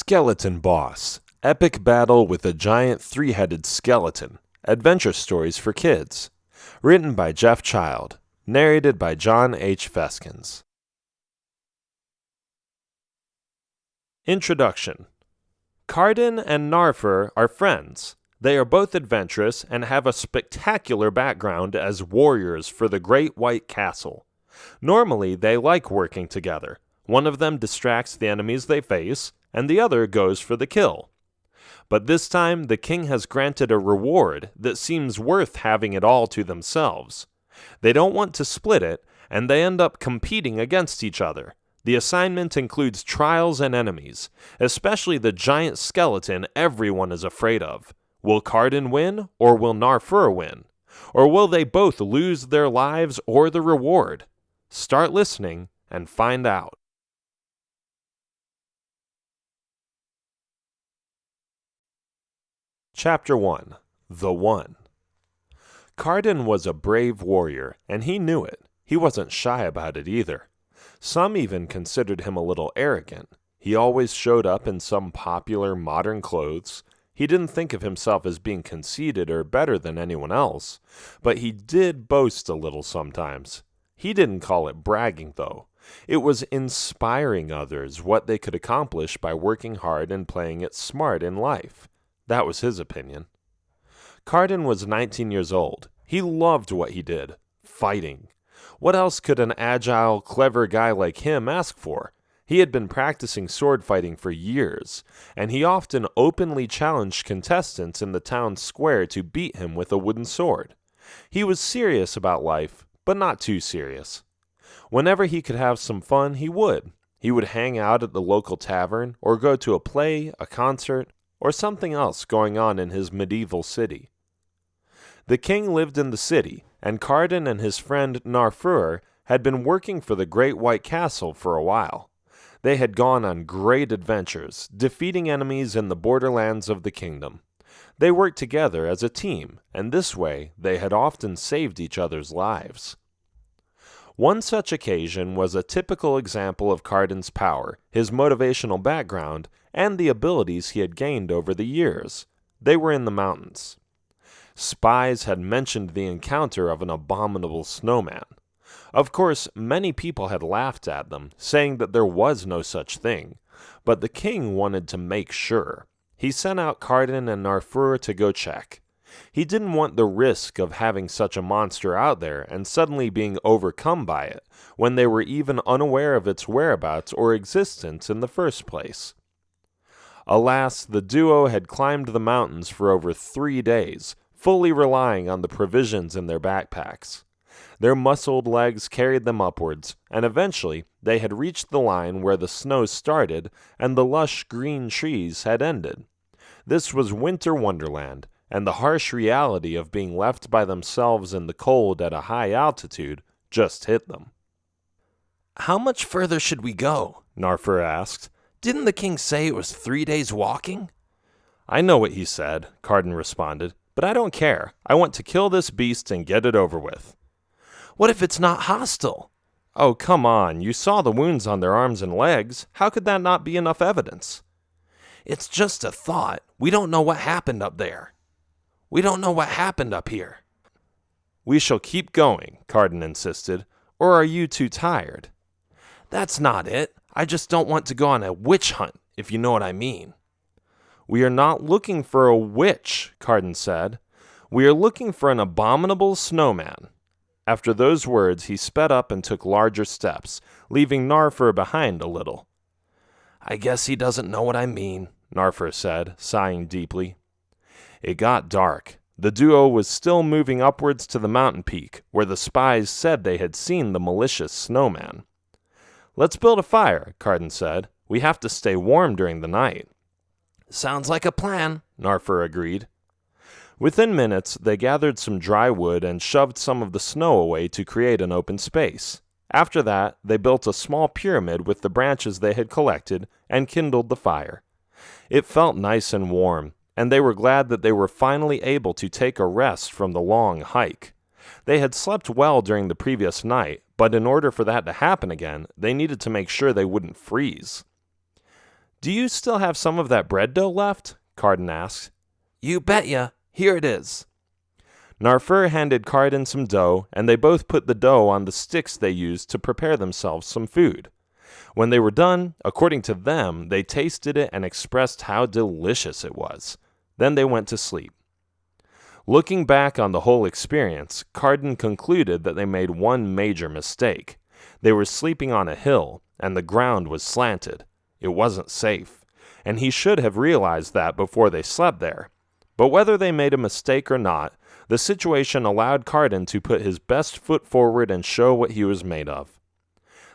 Skeleton Boss. Epic battle with a giant three-headed skeleton. Adventure stories for kids. Written by Jeff Child. Narrated by John H. Feskins. Introduction. Carden and Narfer are friends. They are both adventurous and have a spectacular background as warriors for the Great White Castle. Normally, they like working together. One of them distracts the enemies they face, and the other goes for the kill. But this time, the king has granted a reward that seems worth having it all to themselves. They don't want to split it, and they end up competing against each other. The assignment includes trials and enemies, especially the giant skeleton everyone is afraid of. Will Carden win, or will Narfer win? Or will they both lose their lives or the reward? Start listening and find out. Chapter 1. The One. Carden was a brave warrior, and he knew it. He wasn't shy about it either. Some even considered him a little arrogant. He always showed up in some popular modern clothes. He didn't think of himself as being conceited or better than anyone else, but he did boast a little sometimes. He didn't call it bragging, though. It was inspiring others what they could accomplish by working hard and playing it smart in life. That was his opinion. Carden was 19 years old. He loved what he did, fighting. What else could an agile, clever guy like him ask for? He had been practicing sword fighting for years, and he often openly challenged contestants in the town square to beat him with a wooden sword. He was serious about life, but not too serious. Whenever he could have some fun, he would. He would hang out at the local tavern, or go to a play, a concert, or something else going on in his medieval city. The king lived in the city, and Carden and his friend Narfer had been working for the Great White Castle for a while. They had gone on great adventures, defeating enemies in the borderlands of the kingdom. They worked together as a team, and this way they had often saved each other's lives. One such occasion was a typical example of Carden's power, his motivational background, and the abilities he had gained over the years. They were in the mountains. Spies had mentioned the encounter of an abominable snowman. Of course, many people had laughed at them, saying that there was no such thing, but the king wanted to make sure. He sent out Carden and Narfer to go check. He didn't want the risk of having such a monster out there and suddenly being overcome by it, when they were even unaware of its whereabouts or existence in the first place. Alas, the duo had climbed the mountains for over 3 days, fully relying on the provisions in their backpacks. Their muscled legs carried them upwards, and eventually they had reached the line where the snow started and the lush green trees had ended. This was winter wonderland, and the harsh reality of being left by themselves in the cold at a high altitude just hit them. "How much further should we go?" Narfer asked. "Didn't the king say it was 3 days walking?" "I know what he said," Carden responded, "but I don't care. I want to kill this beast and get it over with." "What if it's not hostile?" "Oh, come on. You saw the wounds on their arms and legs. How could that not be enough evidence?" "It's just a thought. We don't know what happened up there. We don't know what happened up here." "We shall keep going," Carden insisted. "Or are you too tired?" "That's not it. I just don't want to go on a witch hunt, if you know what I mean." "We are not looking for a witch," Carden said. "We are looking for an abominable snowman." After those words, he sped up and took larger steps, leaving Narfer behind a little. "I guess he doesn't know what I mean," Narfer said, sighing deeply. It got dark. The duo was still moving upwards to the mountain peak, where the spies said they had seen the malicious snowman. "Let's build a fire," Carden said. "We have to stay warm during the night." "Sounds like a plan," Narfer agreed. Within minutes, they gathered some dry wood and shoved some of the snow away to create an open space. After that, they built a small pyramid with the branches they had collected and kindled the fire. It felt nice and warm, and they were glad that they were finally able to take a rest from the long hike. They had slept well during the previous night, but in order for that to happen again, they needed to make sure they wouldn't freeze. Do you still have some of that bread dough left? Carden asked. You betcha. Here it is. Narfur handed Carden some dough, and they both put the dough on the sticks they used to prepare themselves some food. When they were done, according to them, they tasted it and expressed how delicious it was. Then they went to sleep. Looking back on the whole experience, Carden concluded that they made one major mistake. They were sleeping on a hill, and the ground was slanted. It wasn't safe, and he should have realized that before they slept there. But whether they made a mistake or not, the situation allowed Carden to put his best foot forward and show what he was made of.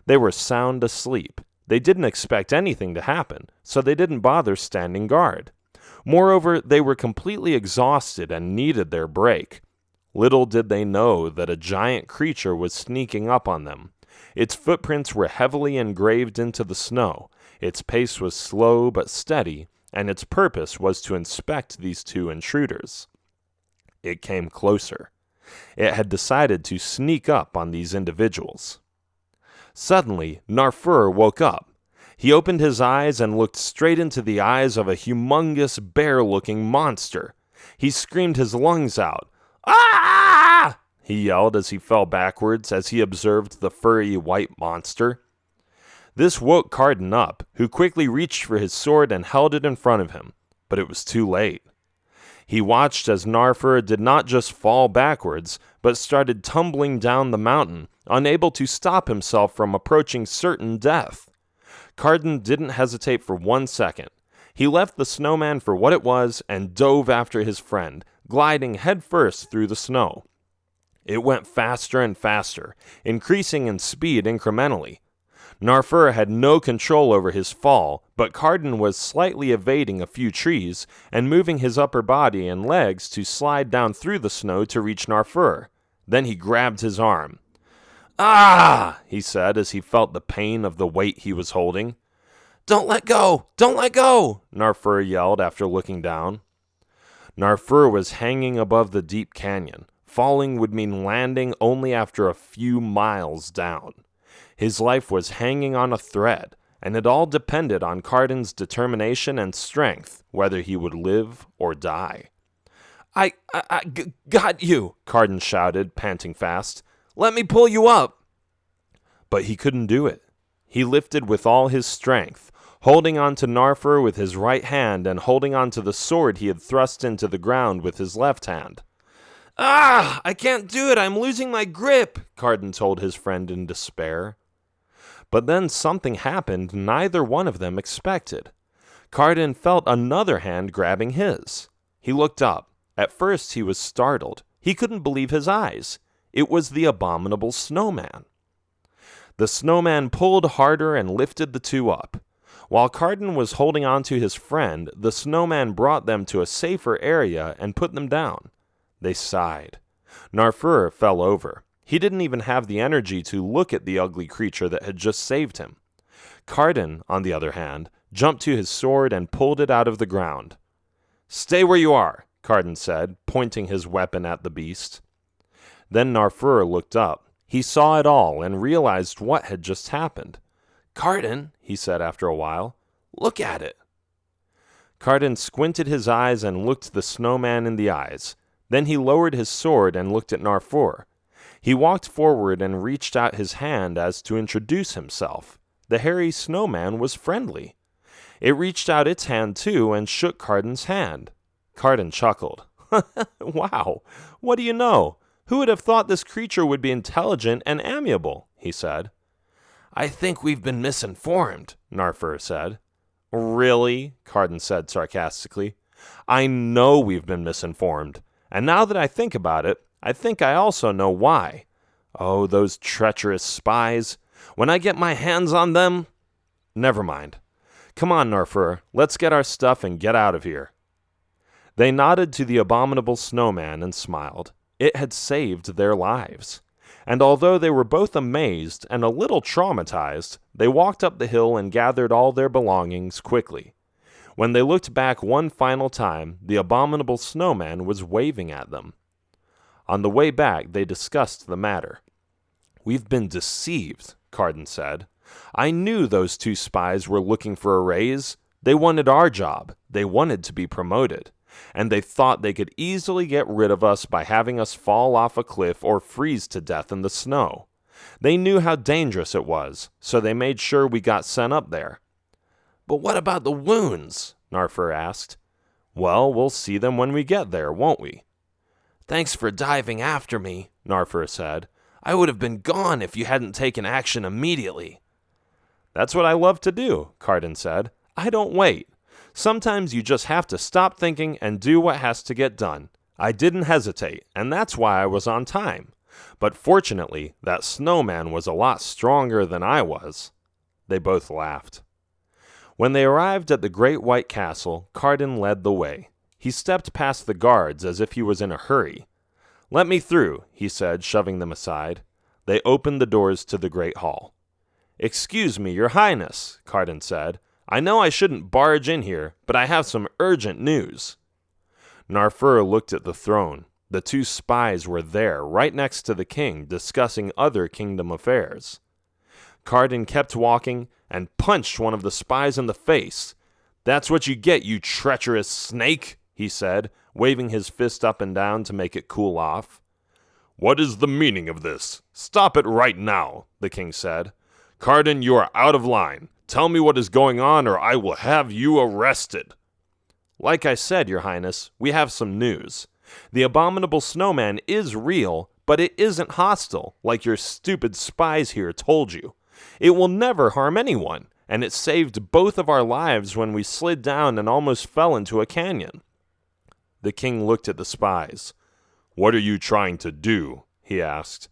They were sound asleep. They didn't expect anything to happen, so they didn't bother standing guard. Moreover, they were completely exhausted and needed their break. Little did they know that a giant creature was sneaking up on them. Its footprints were heavily engraved into the snow. Its pace was slow but steady, and its purpose was to inspect these two intruders. It came closer. It had decided to sneak up on these individuals. Suddenly, Narfur woke up. He opened his eyes and looked straight into the eyes of a humongous bear-looking monster. He screamed his lungs out. "Ah!" he yelled as he fell backwards as he observed the furry white monster. This woke Carden up, who quickly reached for his sword and held it in front of him, but it was too late. He watched as Narfur did not just fall backwards, but started tumbling down the mountain, unable to stop himself from approaching certain death. Carden didn't hesitate for 1 second. He left the snowman for what it was and dove after his friend, gliding headfirst through the snow. It went faster and faster, increasing in speed incrementally. Narfur had no control over his fall, but Carden was slightly evading a few trees and moving his upper body and legs to slide down through the snow to reach Narfur. Then he grabbed his arm. "Ah!" he said as he felt the pain of the weight he was holding. "Don't let go! Don't let go!" Narfur yelled after looking down. Narfur was hanging above the deep canyon. Falling would mean landing only after a few miles down. His life was hanging on a thread, and it all depended on Carden's determination and strength, whether he would live or die. I got you, Carden shouted, panting fast. "Let me pull you up." But he couldn't do it. He lifted with all his strength, holding on to Narfur with his right hand and holding on to the sword he had thrust into the ground with his left hand. "Ah, I can't do it. I'm losing my grip," Carden told his friend in despair. But then something happened neither one of them expected. Carden felt another hand grabbing his. He looked up. At first he was startled. He couldn't believe his eyes. It was the abominable snowman. The snowman pulled harder and lifted the two up. While Carden was holding on to his friend, the snowman brought them to a safer area and put them down. They sighed. Narfur fell over. He didn't even have the energy to look at the ugly creature that had just saved him. Carden, on the other hand, jumped to his sword and pulled it out of the ground. "Stay where you are," Carden said, pointing his weapon at the beast. Then Narfur looked up. He saw it all and realized what had just happened. "Carden," he said after a while, "look at it." Carden squinted his eyes and looked the snowman in the eyes. Then he lowered his sword and looked at Narfur. He walked forward and reached out his hand as to introduce himself. The hairy snowman was friendly. It reached out its hand too and shook Carden's hand. Carden chuckled. "Wow, what do you know? Who would have thought this creature would be intelligent and amiable?" he said. "I think we've been misinformed," Narfur said. "Really?" Carden said sarcastically. "I know we've been misinformed. And now that I think about it, I think I also know why. Oh, those treacherous spies. When I get my hands on them... Never mind. Come on, Narfur, let's get our stuff and get out of here." They nodded to the abominable snowman and smiled. It had saved their lives. And although they were both amazed and a little traumatized, they walked up the hill and gathered all their belongings quickly. When they looked back one final time, the abominable snowman was waving at them. On the way back, they discussed the matter. "We've been deceived," Carden said. "I knew those two spies were looking for a raise. They wanted our job. They wanted to be promoted. And they thought they could easily get rid of us by having us fall off a cliff or freeze to death in the snow. They knew how dangerous it was, so they made sure we got sent up there. But what about the wounds? Narfur asked. Well, we'll see them when we get there, won't we? Thanks for diving after me, Narfur said. I would have been gone if you hadn't taken action immediately. That's what I love to do, Carden said. I don't wait. Sometimes you just have to stop thinking and do what has to get done. I didn't hesitate, and that's why I was on time. But fortunately, that snowman was a lot stronger than I was. They both laughed. When they arrived at the great white castle, Carden led the way. He stepped past the guards as if he was in a hurry. "Let me through," he said, shoving them aside. They opened the doors to the great hall. "Excuse me, your highness," Carden said. "I know I shouldn't barge in here, but I have some urgent news." Narfur looked at the throne. The two spies were there, right next to the king, discussing other kingdom affairs. Carden kept walking and punched one of the spies in the face. "That's what you get, you treacherous snake," he said, waving his fist up and down to make it cool off. "What is the meaning of this? Stop it right now," the king said. "Carden, you are out of line. Tell me what is going on, or I will have you arrested." "Like I said, your highness, we have some news. The abominable snowman is real, but it isn't hostile, like your stupid spies here told you. It will never harm anyone, and it saved both of our lives when we slid down and almost fell into a canyon." The king looked at the spies. "What are you trying to do?" he asked.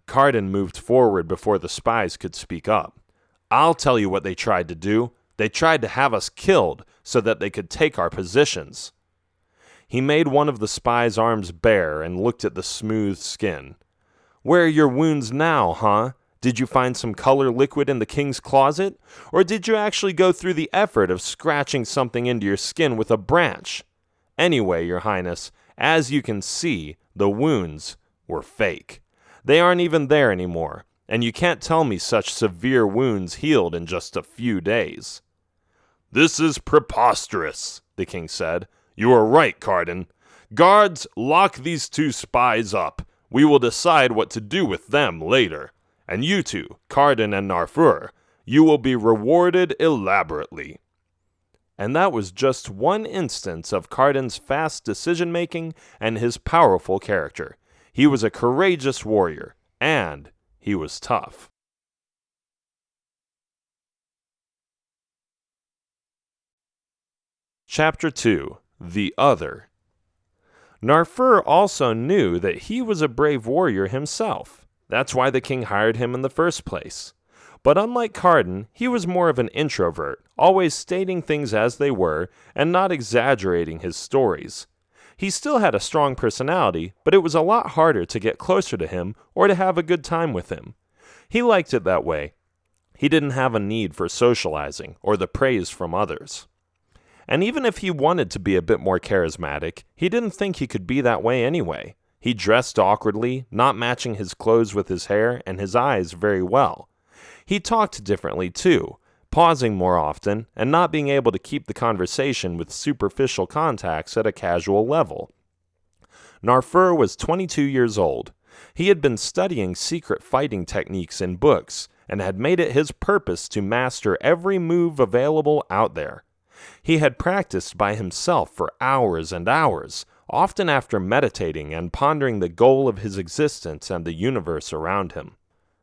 Carden moved forward before the spies could speak up. "I'll tell you what they tried to do. They tried to have us killed so that they could take our positions." He made one of the spies' arms bare and looked at the smooth skin. "Where are your wounds now, huh? Did you find some color liquid in the king's closet? Or did you actually go through the effort of scratching something into your skin with a branch? Anyway, your highness, as you can see, the wounds were fake. They aren't even there anymore, and you can't tell me such severe wounds healed in just a few days." "This is preposterous," the king said. "You are right, Carden. Guards, lock these two spies up. We will decide what to do with them later. And you two, Carden and Narfur, you will be rewarded elaborately." And that was just one instance of Carden's fast decision-making and his powerful character. He was a courageous warrior, and he was tough. Chapter 2. The Other. Narfur also knew that he was a brave warrior himself. That's why the king hired him in the first place. But unlike Carden, he was more of an introvert, always stating things as they were and not exaggerating his stories. He still had a strong personality, but it was a lot harder to get closer to him or to have a good time with him. He liked it that way. He didn't have a need for socializing or the praise from others. And even if he wanted to be a bit more charismatic, he didn't think he could be that way anyway. He dressed awkwardly, not matching his clothes with his hair and his eyes very well. He talked differently too, pausing more often and not being able to keep the conversation with superficial contacts at a casual level. Narfur was 22 years old. He had been studying secret fighting techniques in books and had made it his purpose to master every move available out there. He had practiced by himself for hours and hours, often after meditating and pondering the goal of his existence and the universe around him.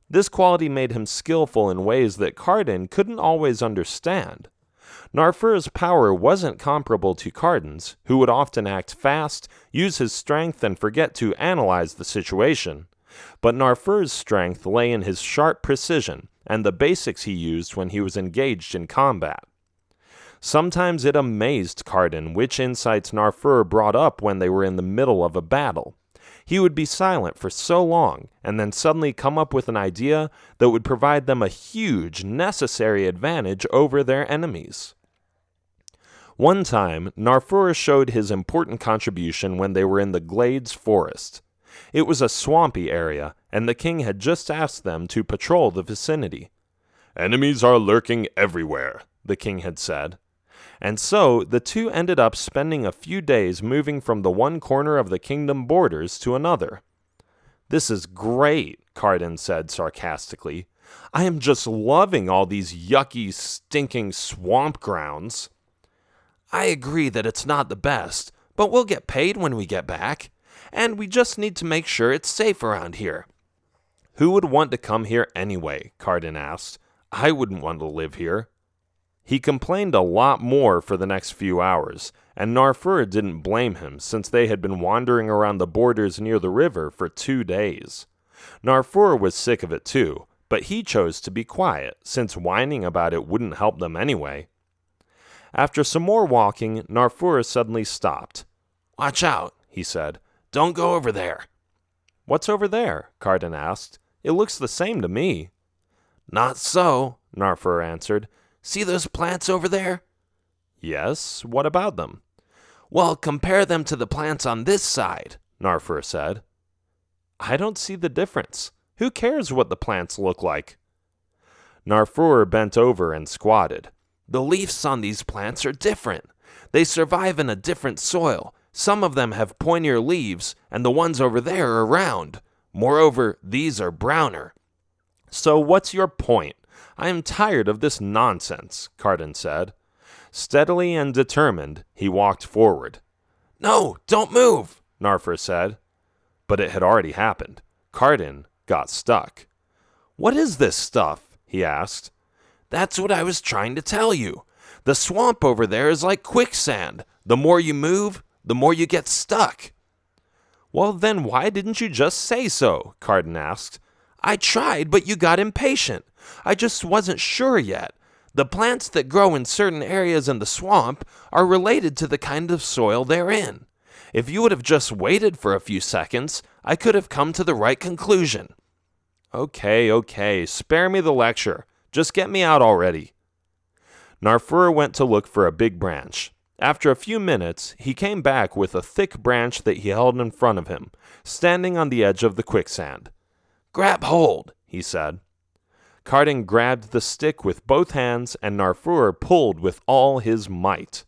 This quality made him skillful in ways that Carden couldn't always understand. Narfur's power wasn't comparable to Carden's, who would often act fast, use his strength, and forget to analyze the situation. But Narfur's strength lay in his sharp precision and the basics he used when he was engaged in combat. Sometimes it amazed Carden which insights Narfur brought up when they were in the middle of a battle. He would be silent for so long, and then suddenly come up with an idea that would provide them a huge, necessary advantage over their enemies. One time, Narfur showed his important contribution when they were in the Glades Forest. It was a swampy area, and the king had just asked them to patrol the vicinity. "Enemies are lurking everywhere," the king had said. And so the two ended up spending a few days moving from the one corner of the kingdom borders to another. "This is great," Carden said sarcastically. "I am just loving all these yucky, stinking swamp grounds." "I agree that it's not the best, but we'll get paid when we get back. And we just need to make sure it's safe around here." "Who would want to come here anyway?" Carden asked. "I wouldn't want to live here." He complained a lot more for the next few hours, and Narfur didn't blame him since they had been wandering around the borders near the river for 2 days. Narfur was sick of it too, but he chose to be quiet since whining about it wouldn't help them anyway. After some more walking, Narfur suddenly stopped. "Watch out," he said. "Don't go over there." "What's over there?" Carden asked. "It looks the same to me." "Not so," Narfur answered. "See those plants over there?" "Yes, what about them?" "Well, compare them to the plants on this side," Narfur said. "I don't see the difference. Who cares what the plants look like?" Narfur bent over and squatted. "The leaves on these plants are different. They survive in a different soil. Some of them have pointier leaves, and the ones over there are round. Moreover, these are browner." "So what's your point? I am tired of this nonsense," Carden said. Steadily and determined, he walked forward. "No, don't move," Narfur said. But it had already happened. Carden got stuck. "What is this stuff?" he asked. "That's what I was trying to tell you. The swamp over there is like quicksand. The more you move, the more you get stuck." "Well, then why didn't you just say so?" Carden asked. "I tried, but you got impatient. I just wasn't sure yet. The plants that grow in certain areas in the swamp are related to the kind of soil they're in. If you would have just waited for a few seconds, I could have come to the right conclusion." Okay, spare me the lecture. Just get me out already." Narfur went to look for a big branch. After a few minutes, he came back with a thick branch that he held in front of him, standing on the edge of the quicksand. "Grab hold," he said. Carden grabbed the stick with both hands, and Narfur pulled with all his might.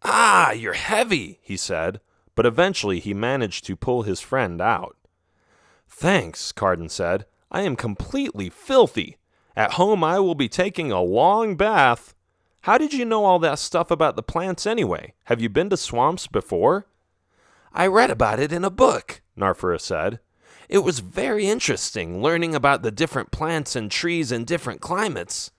"Ah, you're heavy," he said, but eventually he managed to pull his friend out. "Thanks," Carden said. "I am completely filthy. At home I will be taking a long bath. How did you know all that stuff about the plants anyway? Have you been to swamps before?" "I read about it in a book," Narfur said. "It was very interesting learning about the different plants and trees in different climates."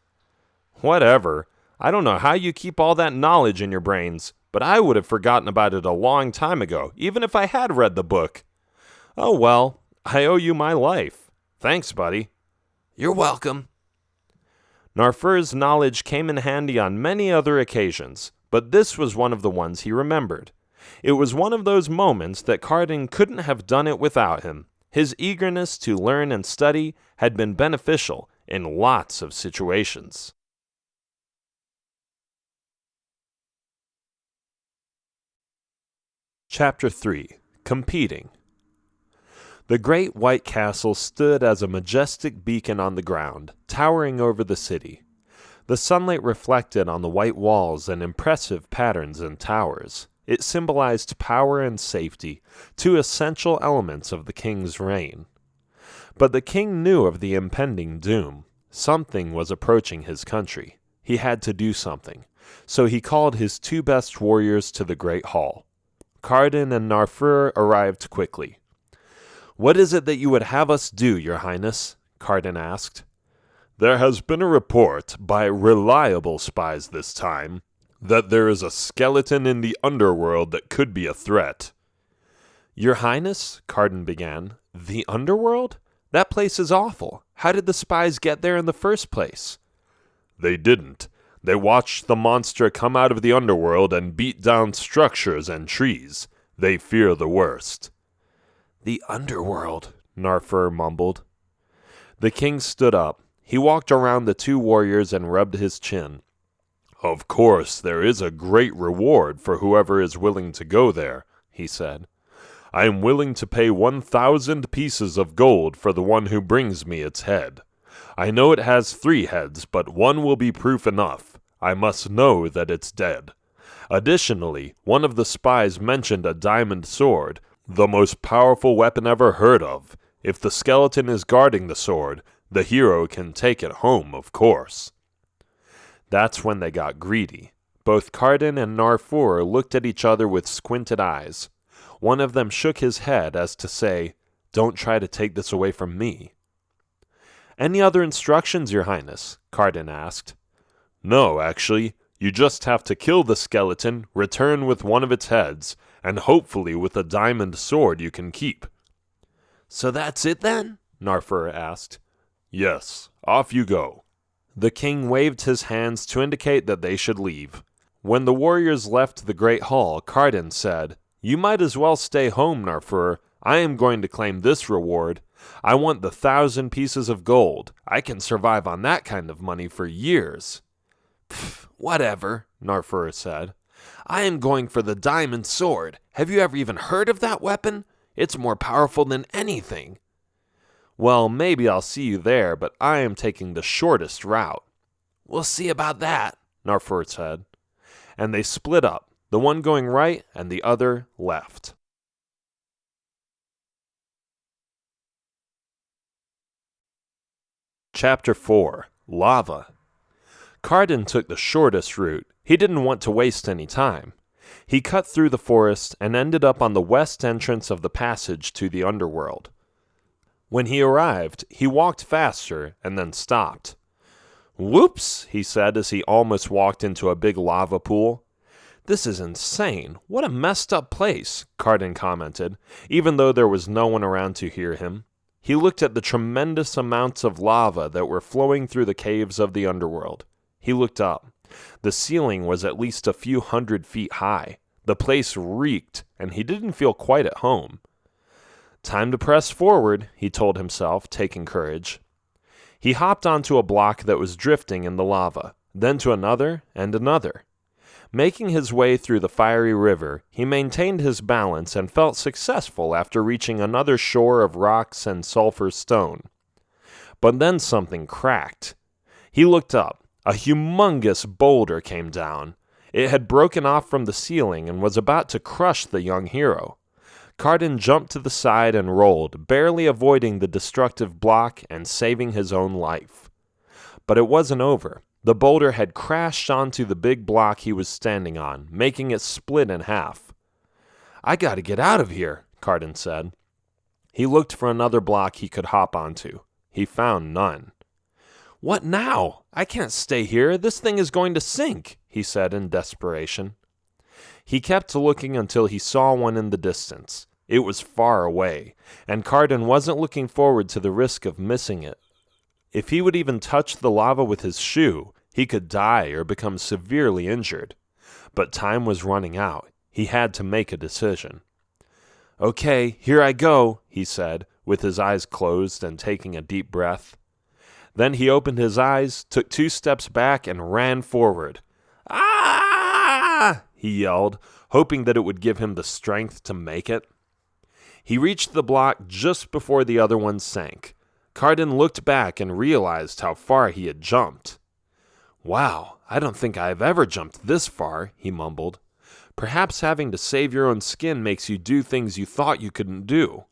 "Whatever. I don't know how you keep all that knowledge in your brains, but I would have forgotten about it a long time ago, even if I had read the book. Oh well, I owe you my life. Thanks, buddy." "You're welcome." Narfur's knowledge came in handy on many other occasions, but this was one of the ones he remembered. It was one of those moments that Carden couldn't have done it without him. His eagerness to learn and study had been beneficial in lots of situations. Chapter 3. Competing. The great white castle stood as a majestic beacon on the ground, towering over the city. The sunlight reflected on the white walls and impressive patterns and towers. It symbolized power and safety, two essential elements of the king's reign. But the king knew of the impending doom. Something was approaching his country. He had to do something. So he called his two best warriors to the great hall. Carden and Narfur arrived quickly. "What is it that you would have us do, your highness?" Carden asked. "There has been a report, by reliable spies this time, that there is a skeleton in the underworld that could be a threat." "Your highness," Carden began, "the underworld? That place is awful. How did the spies get there in the first place?" "They didn't. They watched the monster come out of the underworld and beat down structures and trees. They fear the worst." "The underworld," Narfur mumbled. The king stood up. He walked around the two warriors and rubbed his chin. "Of course, there is a great reward for whoever is willing to go there," he said. "I am willing to pay 1,000 pieces of gold for the one who brings me its head. I know it has 3 heads, but one will be proof enough. I must know that it's dead. Additionally, one of the spies mentioned a diamond sword, the most powerful weapon ever heard of. If the skeleton is guarding the sword, the hero can take it home, of course." That's when they got greedy. Both Carden and Narfur looked at each other with squinted eyes. One of them shook his head as to say, "Don't try to take this away from me." "Any other instructions, Your Highness?" Carden asked. "No, actually. You just have to kill the skeleton, return with one of its heads, and hopefully with a diamond sword you can keep." "So that's it then?" Narfur asked. "Yes, off you go." The king waved his hands to indicate that they should leave. When the warriors left the great hall, Carden said, "You might as well stay home, Narfur. I am going to claim this reward. I want the 1,000 pieces of gold. I can survive on that kind of money for years." "Pfft, whatever," Narfur said. "I am going for the diamond sword. Have you ever even heard of that weapon? It's more powerful than anything." "Well, maybe I'll see you there, but I am taking the shortest route." "We'll see about that," Narfur said. And they split up, the one going right and the other left. Chapter 4. Lava. Carden took the shortest route. He didn't want to waste any time. He cut through the forest and ended up on the west entrance of the passage to the underworld. When he arrived, he walked faster and then stopped. "Whoops," he said as he almost walked into a big lava pool. "This is insane. What a messed up place," Carden commented, even though there was no one around to hear him. He looked at the tremendous amounts of lava that were flowing through the caves of the underworld. He looked up. The ceiling was at least a few 100 feet high. The place reeked, and he didn't feel quite at home. "Time to press forward," he told himself, taking courage. He hopped onto a block that was drifting in the lava, then to another and another. Making his way through the fiery river, he maintained his balance and felt successful after reaching another shore of rocks and sulfur stone. But then something cracked. He looked up. A humongous boulder came down. It had broken off from the ceiling and was about to crush the young hero. Carden jumped to the side and rolled, barely avoiding the destructive block and saving his own life. But it wasn't over. The boulder had crashed onto the big block he was standing on, making it split in half. "I gotta get out of here," Carden said. He looked for another block he could hop onto. He found none. "What now? I can't stay here. This thing is going to sink," he said in desperation. He kept looking until he saw one in the distance. It was far away, and Carden wasn't looking forward to the risk of missing it. If he would even touch the lava with his shoe, he could die or become severely injured. But time was running out. He had to make a decision. "Okay, here I go," he said, with his eyes closed and taking a deep breath. Then he opened his eyes, took 2 steps back, and ran forward. "Ah!" he yelled, hoping that it would give him the strength to make it. He reached the block just before the other one sank. Carden looked back and realized how far he had jumped. "Wow, I don't think I have ever jumped this far," he mumbled. "Perhaps having to save your own skin makes you do things you thought you couldn't do."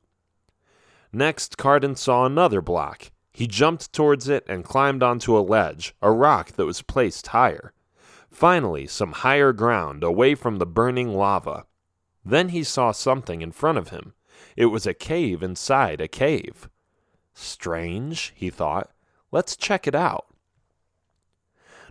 Next, Carden saw another block. He jumped towards it and climbed onto a ledge, a rock that was placed higher. Finally, some higher ground, away from the burning lava. Then he saw something in front of him. It was a cave inside a cave. "Strange," he thought. "Let's check it out."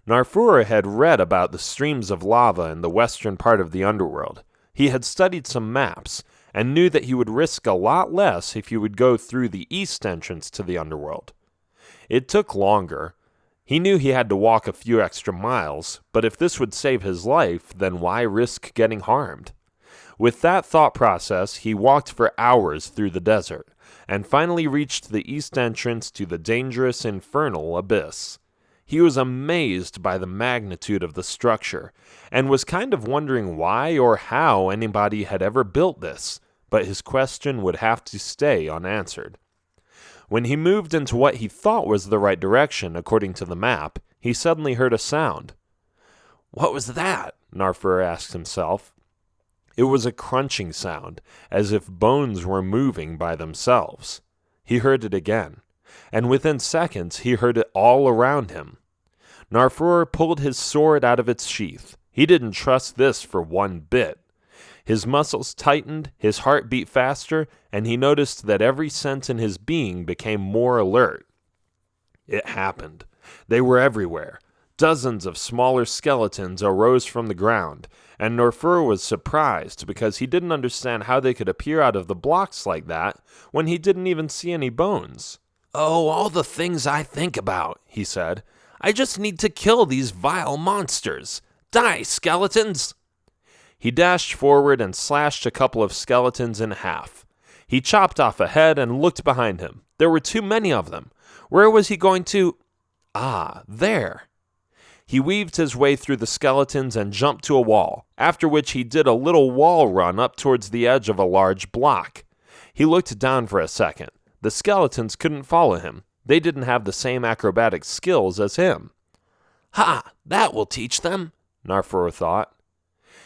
Narfur had read about the streams of lava in the western part of the underworld. He had studied some maps, and knew that he would risk a lot less if he would go through the east entrance to the underworld. It took longer. He knew he had to walk a few extra miles, but if this would save his life, then why risk getting harmed? With that thought process, he walked for hours through the desert, and finally reached the east entrance to the dangerous infernal abyss. He was amazed by the magnitude of the structure, and was kind of wondering why or how anybody had ever built this, but his question would have to stay unanswered. When he moved into what he thought was the right direction according to the map, he suddenly heard a sound. What was that? Narfur asked himself. It was a crunching sound, as if bones were moving by themselves. He heard it again, and within seconds he heard it all around him. Narfur pulled his sword out of its sheath. He didn't trust this for one bit. His muscles tightened, his heart beat faster, and he noticed that every sense in his being became more alert. It happened. They were everywhere. Dozens of smaller skeletons arose from the ground, and Narfur was surprised because he didn't understand how they could appear out of the blocks like that when he didn't even see any bones. Oh, all the things I think about, he said. I just need to kill these vile monsters. Die, skeletons! He dashed forward and slashed a couple of skeletons in half. He chopped off a head and looked behind him. There were too many of them. Where was he going to? Ah, there. He weaved his way through the skeletons and jumped to a wall, after which he did a little wall run up towards the edge of a large block. He looked down for a second. The skeletons couldn't follow him. They didn't have the same acrobatic skills as him. Ha! That will teach them, Narfur thought.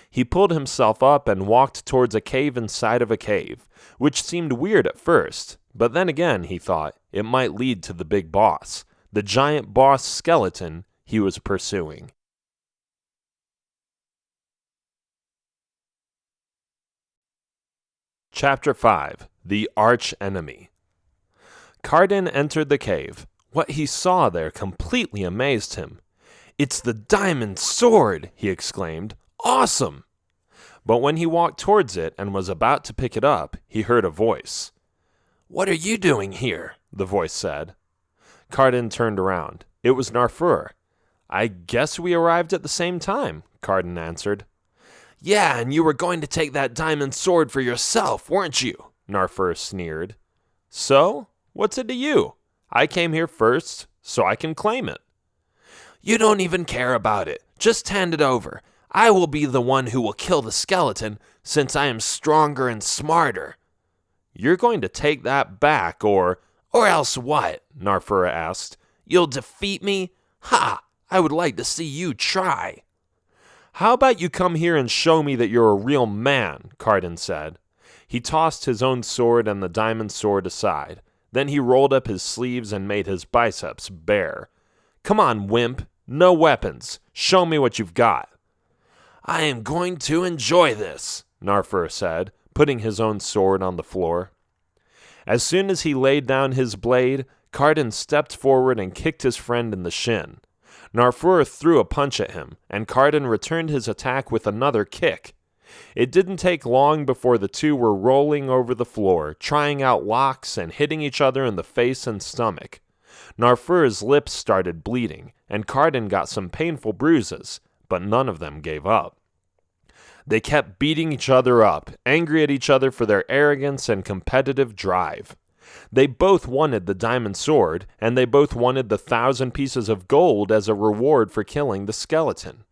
He pulled himself up and walked towards a cave inside of a cave, which seemed weird at first, but then again, he thought, it might lead to the big boss, the giant boss skeleton he was pursuing. Chapter 5. The Arch Enemy. Carden entered the cave. What he saw there completely amazed him. "It's the diamond sword!" he exclaimed. "Awesome!" But when he walked towards it and was about to pick it up, he heard a voice. "What are you doing here?" the voice said. Carden turned around. It was Narfur. "I guess we arrived at the same time," Carden answered. "Yeah, and you were going to take that diamond sword for yourself, weren't you?" Narfur sneered. "So? What's it to you? I came here first, so I can claim it." "You don't even care about it. Just hand it over. I will be the one who will kill the skeleton, since I am stronger and smarter." "You're going to take that back, or else what?" Narfur asked. "You'll defeat me? Ha! I would like to see you try." "How about you come here and show me that you're a real man?" Carden said. He tossed his own sword and the diamond sword aside. Then he rolled up his sleeves and made his biceps bare. "Come on, wimp. No weapons. Show me what you've got." "I am going to enjoy this," Narfur said, putting his own sword on the floor. As soon as he laid down his blade, Carden stepped forward and kicked his friend in the shin. Narfur threw a punch at him, and Carden returned his attack with another kick. It didn't take long before the two were rolling over the floor, trying out locks and hitting each other in the face and stomach. Narfur's lips started bleeding, and Carden got some painful bruises, but none of them gave up. They kept beating each other up, angry at each other for their arrogance and competitive drive. They both wanted the diamond sword, and they both wanted the 1,000 pieces of gold as a reward for killing the skeleton.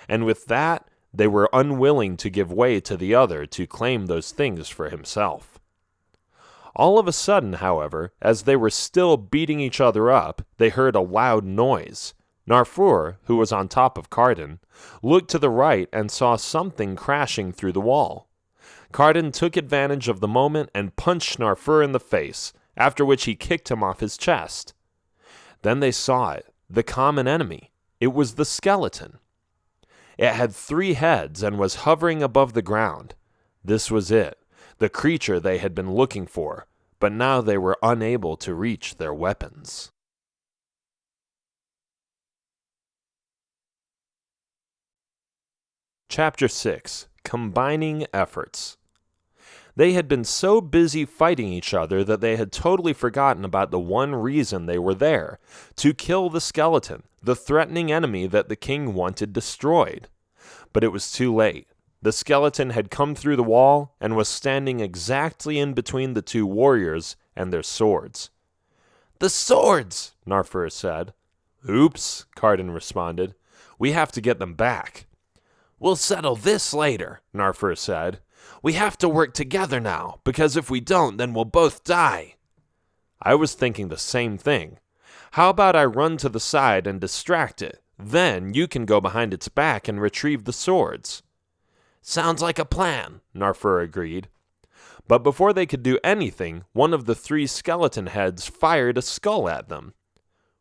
And with that, they were unwilling to give way to the other to claim those things for himself. All of a sudden, however, as they were still beating each other up, they heard a loud noise. Narfur, who was on top of Carden, looked to the right and saw something crashing through the wall. Carden took advantage of the moment and punched Narfur in the face, after which he kicked him off his chest. Then they saw it, the common enemy. It was the skeleton. It had 3 heads and was hovering above the ground. This was it, the creature they had been looking for, but now they were unable to reach their weapons. Chapter 6. Combining Efforts. They had been so busy fighting each other that they had totally forgotten about the one reason they were there, to kill the skeleton, the threatening enemy that the king wanted destroyed. But it was too late. The skeleton had come through the wall and was standing exactly in between the 2 warriors and their swords. "The swords!" Narfur said. "Oops," Carden responded. "We have to get them back." "We'll settle this later," Narfur said. "We have to work together now, because if we don't, then we'll both die." I was thinking the same thing. How about I run to the side and distract it? Then you can go behind its back and retrieve the swords." "Sounds like a plan," Narfur agreed. But before they could do anything, one of the three skeleton heads fired a skull at them.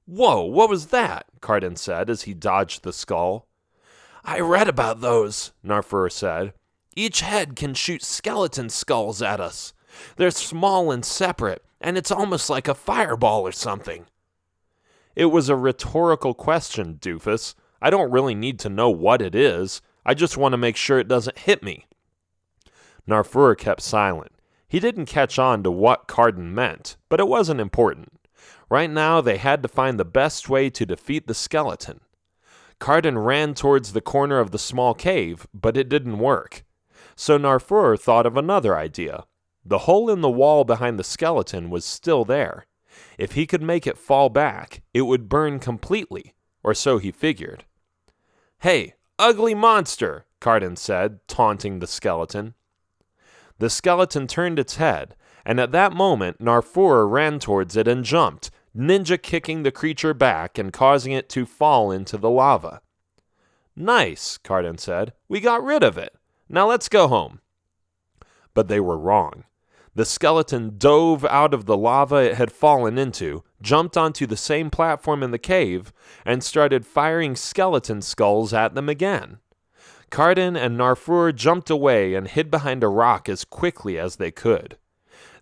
"Whoa, what was that?" Carden said as he dodged the skull. "I read about those," Narfur said. "Each head can shoot skeleton skulls at us. They're small and separate, and it's almost like a fireball or something." "It was a rhetorical question, doofus. I don't really need to know what it is. I just want to make sure it doesn't hit me." Narfur kept silent. He didn't catch on to what Carden meant, but it wasn't important. Right now, they had to find the best way to defeat the skeleton. Carden ran towards the corner of the small cave, but it didn't work. So Narfur thought of another idea. The hole in the wall behind the skeleton was still there. If he could make it fall back, it would burn completely, or so he figured. "Hey, ugly monster," Carden said, taunting the skeleton. The skeleton turned its head, and at that moment Narfur ran towards it and jumped, ninja kicking the creature back and causing it to fall into the lava. "Nice," Carden said. "We got rid of it. Now let's go home." But they were wrong. The skeleton dove out of the lava it had fallen into, jumped onto the same platform in the cave, and started firing skeleton skulls at them again. Carden and Narfur jumped away and hid behind a rock as quickly as they could.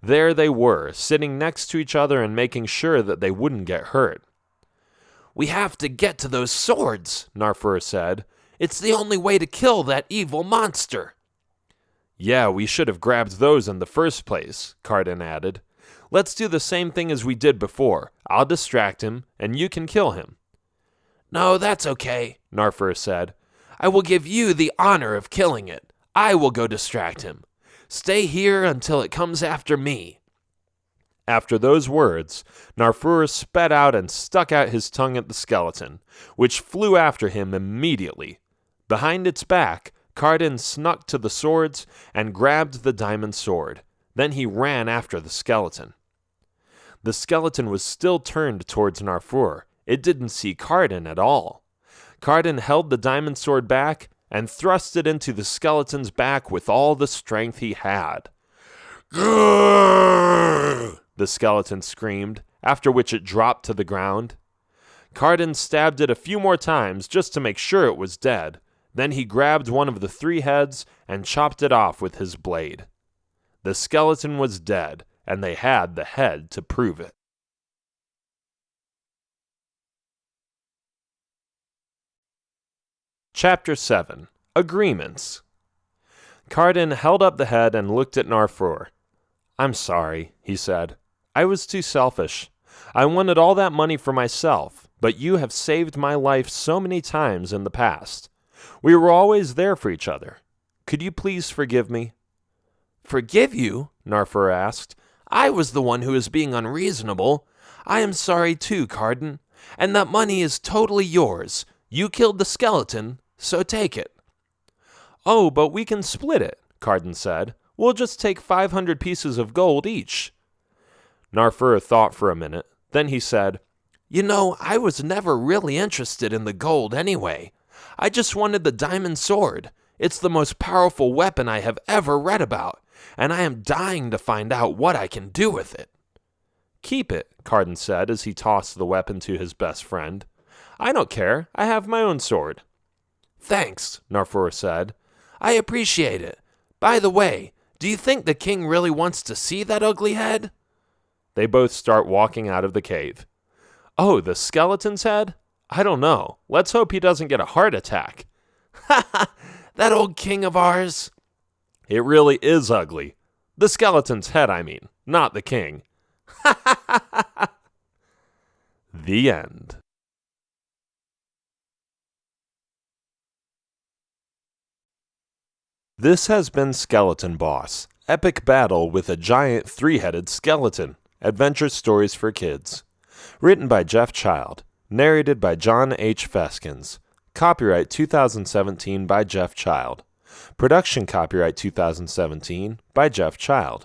There they were, sitting next to each other and making sure that they wouldn't get hurt. "We have to get to those swords," Narfur said. "It's the only way to kill that evil monster." "Yeah, we should have grabbed those in the first place," Carden added. "Let's do the same thing as we did before. I'll distract him, and you can kill him." "No, that's okay," Narfur said. "I will give you the honor of killing it. I will go distract him. Stay here until it comes after me." After those words, Narfur sped out and stuck out his tongue at the skeleton, which flew after him immediately. Behind its back, Carden snuck to the swords and grabbed the diamond sword. Then he ran after the skeleton. The skeleton was still turned towards Narfur. It didn't see Carden at all. Carden held the diamond sword back and thrust it into the skeleton's back with all the strength he had. "Grrr!" the skeleton screamed, after which it dropped to the ground. Carden stabbed it a few more times just to make sure it was dead. Then he grabbed one of the three heads and chopped it off with his blade. The skeleton was dead, and they had the head to prove it. Chapter 7. Agreements. Carden held up the head and looked at Narfur. "I'm sorry," he said. "I was too selfish. I wanted all that money for myself, but you have saved my life so many times in the past. We were always there for each other. Could you please forgive me?" "Forgive you?" Narfur asked. "I was the one who was being unreasonable. I am sorry too, Carden. And that money is totally yours. You killed the skeleton, so take it." "Oh, but we can split it," Carden said. "We'll just take 500 pieces of gold each." Narfur thought for a minute. Then he said, "You know, I was never really interested in the gold anyway. I just wanted the diamond sword. It's the most powerful weapon I have ever read about, and I am dying to find out what I can do with it." "Keep it," Carden said as he tossed the weapon to his best friend. "I don't care. I have my own sword." "Thanks," Narfur said. "I appreciate it. By the way, do you think the king really wants to see that ugly head?" They both start walking out of the cave. "Oh, the skeleton's head? I don't know. Let's hope he doesn't get a heart attack." "Ha ha! That old king of ours." "It really is ugly. The skeleton's head, I mean, not the king." Ha ha ha ha ha! The end. This has been Skeleton Boss, Epic Battle with a Giant Three-Headed Skeleton, Adventure Stories for Kids. Written by Jeff Child. Narrated by John H. Feskins. Copyright 2017 by Jeff Child. Production copyright 2017 by Jeff Child.